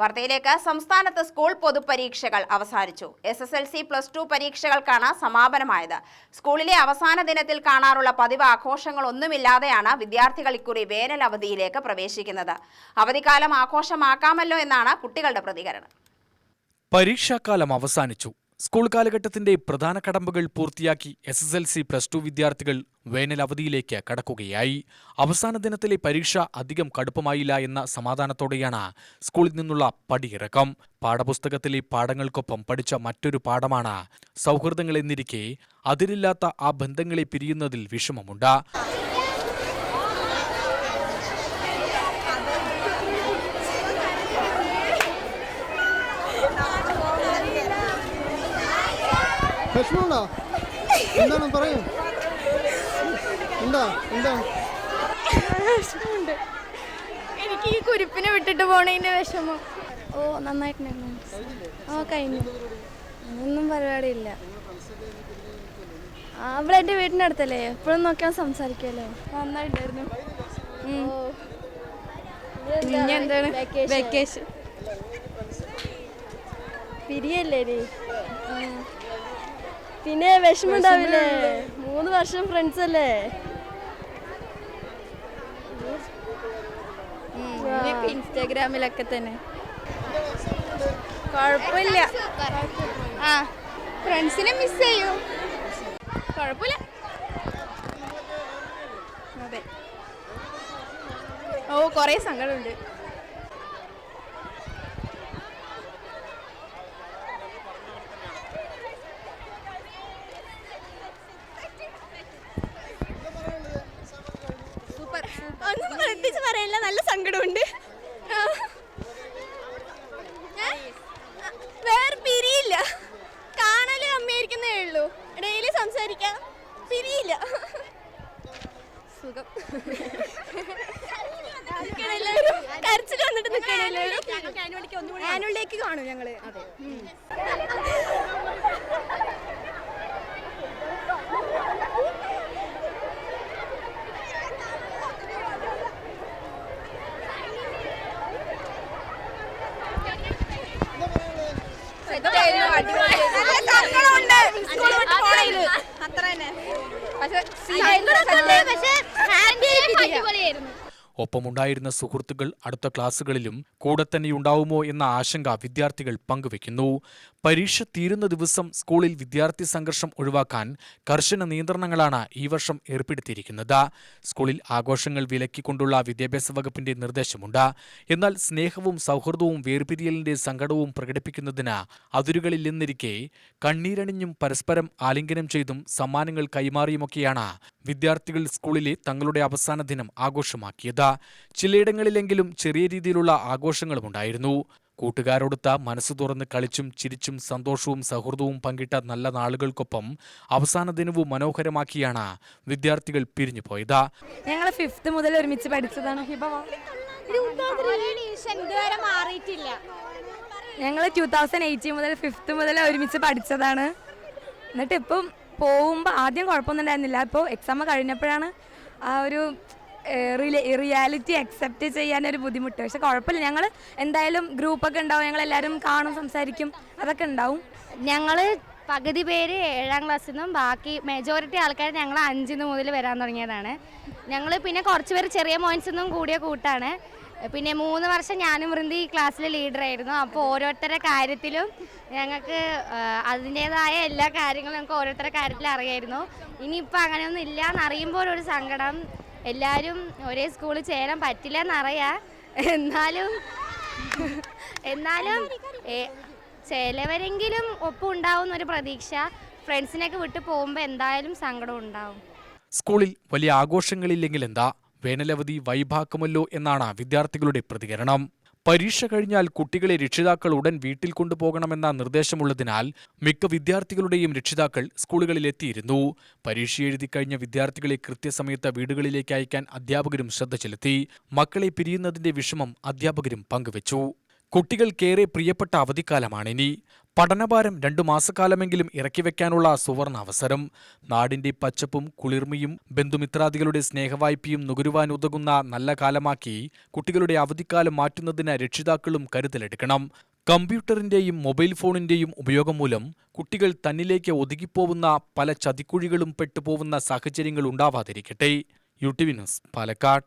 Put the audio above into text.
വാർത്തയിലേക്ക്. സംസ്ഥാനത്ത് സ്കൂൾ പൊതുപരീക്ഷകൾ അവസാനിച്ചു. SSLC +2 പരീക്ഷകൾക്കാണ് സമാപനമായത്. സ്കൂളിലെ അവസാന ദിനത്തിൽ കാണാറുള്ള പതിവ് ആഘോഷങ്ങളൊന്നുമില്ലാതെയാണ് വിദ്യാർത്ഥികൾ ഇക്കുറി വേനൽ അവധിയിലേക്ക് പ്രവേശിക്കുന്നത്. അവധിക്കാലം ആഘോഷമാക്കാമല്ലോ എന്നാണ് കുട്ടികളുടെ പ്രതികരണം. പരീക്ഷാക്കാലം അവസാനിച്ചു. സ്കൂൾ കാലഘട്ടത്തിന്റെ പ്രധാന കടമ്പകൾ പൂർത്തിയാക്കി SSLC +2 വിദ്യാർത്ഥികൾ വേനൽ അവധിയിലേക്ക് കടക്കുകയായി. അവസാന ദിനത്തിലെ പരീക്ഷ അധികം കടുപ്പമായില്ല എന്ന സമാധാനത്തോടെയാണ് സ്കൂളിൽ നിന്നുള്ള പടിയിറക്കം. പാഠപുസ്തകത്തിലെ പാഠങ്ങൾക്കൊപ്പം പഠിച്ച മറ്റൊരു പാഠമാണ് സൗഹൃദങ്ങൾ എന്നിരിക്കെ അതിരില്ലാത്ത ആ ബന്ധങ്ങളെ പിരിയുന്നതിൽ വിഷമമുണ്ട്. എന്താണ് പറയൂ? എനിക്ക് ഈ കുരിപ്പിനെ വിട്ടിട്ട് പോണതിന്റെ വിഷമം. നന്നായിട്ടുണ്ടായിരുന്നു. കഴിഞ്ഞു. ഒന്നും പരിപാടിയില്ല. അവിടെ എൻ്റെ വീടിൻ്റെ അടുത്തല്ലേ, എപ്പോഴും നോക്കാൻ സംസാരിക്കുമല്ലോ. നന്നായിട്ടായിരുന്നു. ഇനി എന്താണ് വെക്കേഷൻ പിരിയല്ലേ? പിന്നെ വിഷമുണ്ടാവില്ലേ? 3 വർഷം ഫ്രണ്ട്സ് അല്ലേ? ഇൻസ്റ്റാഗ്രാമിലൊക്കെ തന്നെ. കുഴപ്പമില്ല. ഫ്രണ്ട്സിനെ മിസ് ചെയ്യും. കുഴപ്പമില്ല. അതെ. കുറേ സങ്കടമുണ്ട്. ഒന്നും പ്രത്യേകിച്ച് പറയില്ല. നല്ല സങ്കടമുണ്ട്. വേറെ പിരിയില്ല. കാണല് അമ്മയായിരിക്കുന്നേ ഉള്ളൂ. ഡെയിലി സംസാരിക്കാം. പിരിയില്ല. സുഖം. കരച്ചിൽ വന്നിട്ട് നിൽക്കണം. ആനുവലിലേക്ക് കാണും ഞങ്ങള്. ഒപ്പമുണ്ടായിരുന്ന സുഹൃത്തുക്കൾ അടുത്ത ക്ലാസുകളിലും കൂടെ തന്നെയുണ്ടാവുമോ എന്ന ആശങ്ക വിദ്യാർത്ഥികൾ പങ്കുവെക്കുന്നു. പരീക്ഷ തീരുന്ന ദിവസം സ്കൂളിൽ വിദ്യാർത്ഥി സംഘർഷം ഒഴിവാക്കാൻ കർശന നിയന്ത്രണങ്ങളാണ് ഈ വർഷം ഏർപ്പെടുത്തിയിരിക്കുന്നത്. സ്കൂളിൽ ആഘോഷങ്ങൾ വിലക്കിക്കൊണ്ടുള്ള വിദ്യാഭ്യാസ വകുപ്പിന്റെ നിർദ്ദേശമുണ്ട്. എന്നാൽ സ്നേഹവും സൗഹൃദവും വേർപിരിയലിന്റെ സങ്കടവും പ്രകടിപ്പിക്കുന്നതിന് അതിരുകളില്ലെന്നിരിക്കെ കണ്ണീരണിഞ്ഞും പരസ്പരം ആലിംഗനം ചെയ്തും സമ്മാനങ്ങൾ കൈമാറിയുമൊക്കെയാണ് വിദ്യാർത്ഥികൾ സ്കൂളിലെ തങ്ങളുടെ അവസാന ദിനം ആഘോഷമാക്കിയത്. ചിലയിടങ്ങളിലെങ്കിലും ചെറിയ രീതിയിലുള്ള ആഘോഷങ്ങളുമുണ്ടായിരുന്നു. കൂട്ടുകാരോടൊത്ത് മനസ്സു തുറന്ന് കളിച്ചും ചിരിച്ചും സന്തോഷവും സൗഹൃദവും പങ്കിട്ട നല്ല നാളുകൾക്കൊപ്പം അവസാന ദിനവും മനോഹരമാക്കിയാണ് വിദ്യാർത്ഥികൾ പിരിഞ്ഞുപോയത്. ഞങ്ങൾ 5th മുതൽ ഒരുമിച്ച് പഠിച്ചതാണ്. ഞങ്ങൾ 2018 മുതൽ 5th മുതൽ ഒരുമിച്ച് പഠിച്ചതാണ്. എന്നിട്ട് ഇപ്പം പോകുമ്പോൾ ആദ്യം കുഴപ്പമൊന്നും ഉണ്ടായിരുന്നില്ല. ഇപ്പോൾ എക്സാം കഴിഞ്ഞപ്പോഴാണ് ആ ഒരു റിയാലിറ്റി അക്സെപ്റ്റ് ചെയ്യാനൊരു ബുദ്ധിമുട്ട്. പക്ഷെ കുഴപ്പമില്ല. ഞങ്ങൾ എന്തായാലും ഗ്രൂപ്പൊക്കെ ഉണ്ടാവും. ഞങ്ങളെല്ലാവരും കാണും, സംസാരിക്കും, അതൊക്കെ ഉണ്ടാവും. ഞങ്ങൾ പകുതി പേര് 7ാം ക്ലാസ്സിൽ നിന്നും ബാക്കി മെജോറിറ്റി ആൾക്കാർ ഞങ്ങൾ 5 മുതൽ വരാൻ തുടങ്ങിയതാണ്. ഞങ്ങൾ പിന്നെ കുറച്ച് പേര് ചെറിയ മോൻസിൽ നിന്നും കൂടിയ കൂട്ടാണ്. പിന്നെ 3 വർഷം ഞാനും വൃന്ദി ക്ലാസ്സിലെ ലീഡറായിരുന്നു. അപ്പോൾ ഓരോരുത്തരുടെ കാര്യത്തിലും ഞങ്ങൾക്ക് അതിൻ്റേതായ എല്ലാ കാര്യങ്ങളും ഞങ്ങൾക്ക് ഓരോരുത്തരുടെ കാര്യത്തിൽ അറിയായിരുന്നു. ഇനിയിപ്പോൾ അങ്ങനെയൊന്നും ഇല്ല എന്നറിയുമ്പോൾ ഒരു സങ്കടം. എല്ലാവരും ഒരേ സ്കൂളിൽ ചേരാൻ പറ്റില്ല എന്നറിയാം. എന്നാലും ചിലവരെങ്കിലും ഒപ്പം ഉണ്ടാവും എന്നൊരു പ്രതീക്ഷ. ഫ്രണ്ട്സിനൊക്കെ വിട്ട് പോകുമ്പോൾ എന്തായാലും സങ്കടം ഉണ്ടാവും. സ്കൂളിൽ വലിയ ആഘോഷങ്ങളില്ലെങ്കിൽ എന്താ, വേനലവധി വൈഭാക്കുമല്ലോ എന്നാണ് വിദ്യാർത്ഥികളുടെ പ്രതികരണം. പരീക്ഷ കഴിഞ്ഞാൽ കുട്ടികളെ രക്ഷിതാക്കൾ ഉടൻ വീട്ടിൽ കൊണ്ടുപോകണമെന്ന നിർദ്ദേശമുള്ളതിനാൽ മിക്ക വിദ്യാർത്ഥികളുടെയും രക്ഷിതാക്കൾ സ്കൂളുകളിലെത്തിയിരുന്നു. പരീക്ഷ എഴുതി കഴിഞ്ഞ വിദ്യാർത്ഥികളെ കൃത്യസമയത്ത് വീടുകളിലേക്ക് അയക്കാൻ അധ്യാപകരും ശ്രദ്ധ ചെലുത്തി. മക്കളെ പിരിയുന്നതിന്റെ വിഷമം അധ്യാപകരും പങ്കുവച്ചു. കുട്ടികൾക്കേറെ പ്രിയപ്പെട്ട അവധിക്കാലമാണിനി. പഠനഭാരം 2 മാസക്കാലമെങ്കിലും ഇറക്കിവെക്കാനുള്ള സുവർണ അവസരം. നാടിന്റെ പച്ചപ്പും കുളിർമയും ബന്ധുമിത്രാദികളുടെ സ്നേഹവായ്പയും നുകരുവാനുതകുന്ന നല്ല കാലമാക്കി കുട്ടികളുടെ അവധിക്കാലം മാറ്റുന്നതിന് രക്ഷിതാക്കളും കരുതലെടുക്കണം. കമ്പ്യൂട്ടറിന്റെയും മൊബൈൽ ഫോണിന്റെയും ഉപയോഗം മൂലം കുട്ടികൾ തന്നിലേക്ക് ഒതുങ്ങിപ്പോവുന്ന പല ചതിക്കുഴികളും പെട്ടുപോകുന്ന സാഹചര്യങ്ങൾ ഉണ്ടാവാതിരിക്കട്ടെ. UTV news, Palakkad.